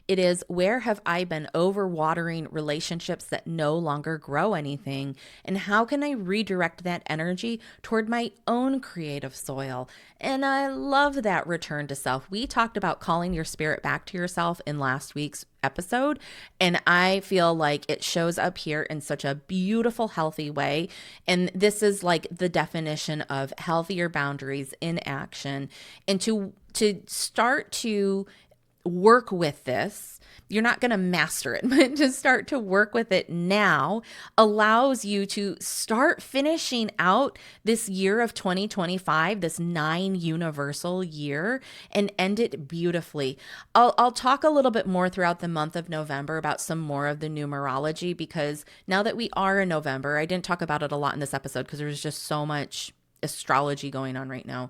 It is, where have I been overwatering relationships that no longer grow anything? And how can I redirect that energy toward my own creative soil? And I love that return to self. We talked about calling your spirit back to yourself in last week's episode. And I feel like it shows up here in such a beautiful, healthy way. And this is like the definition of healthier boundaries in action. And to start to work with this, you're not going to master it, but to start to work with it now allows you to start finishing out this year of 2025, this 9 universal year, and end it beautifully. I'll talk a little bit more throughout the month of November about some more of the numerology, because now that we are in November, I didn't talk about it a lot in this episode because there's just so much astrology going on right now.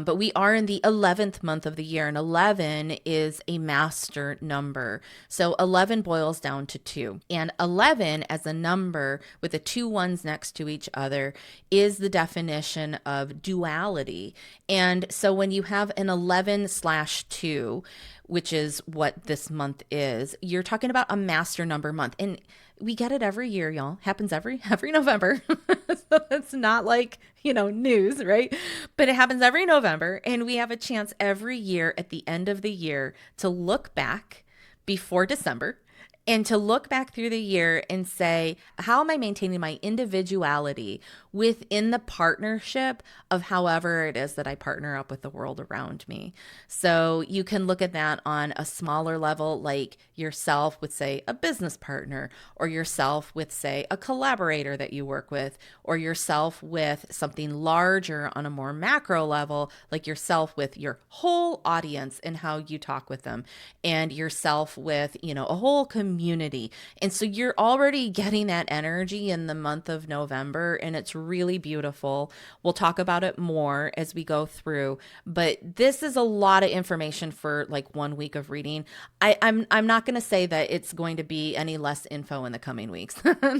But we are in the 11th month of the year, and 11 is a master number. So 11 boils down to 2. And 11 as a number with the 2 ones next to each other is the definition of duality. And so when you have an 11/2, which is what this month is, you're talking about a master number month. And we get it every year, y'all. Happens every November. So it's not like, news, right? But it happens every November, and we have a chance every year at the end of the year to look back before December and to look back through the year and say, how am I maintaining my individuality within the partnership of however it is that I partner up with the world around me? So you can look at that on a smaller level, like yourself with, say, a business partner, or yourself with, say, a collaborator that you work with, or yourself with something larger on a more macro level, like yourself with your whole audience and how you talk with them, and yourself with, a whole community. And so you're already getting that energy in the month of November, and it's really beautiful. We'll talk about it more as we go through, but this is a lot of information for like 1 week of reading. I'm not going to say that it's going to be any less info in the coming weeks.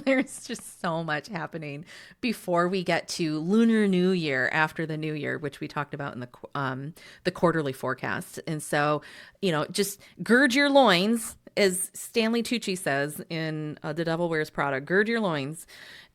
There's just so much happening before we get to Lunar New Year, after the New Year, which we talked about in the quarterly forecast. And so, just gird your loins, as Stanley Tucci says in The Devil Wears Prada. Gird your loins.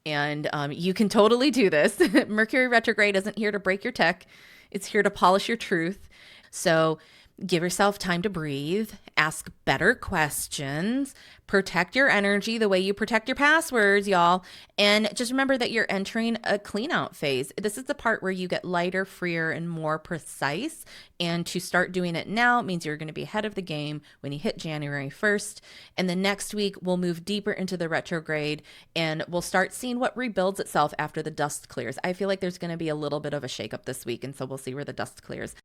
And you can totally do this. Mercury retrograde isn't here to break your tech. It's here to polish your truth. So give yourself time to breathe, ask better questions, protect your energy the way you protect your passwords, y'all. And just remember that you're entering a clean out phase. This is the part where you get lighter, freer, and more precise. And to start doing it now means you're going to be ahead of the game when you hit January 1st. And the next week, we'll move deeper into the retrograde, and we'll start seeing what rebuilds itself after the dust clears. I feel like there's going to be a little bit of a shakeup this week, and so we'll see where the dust clears.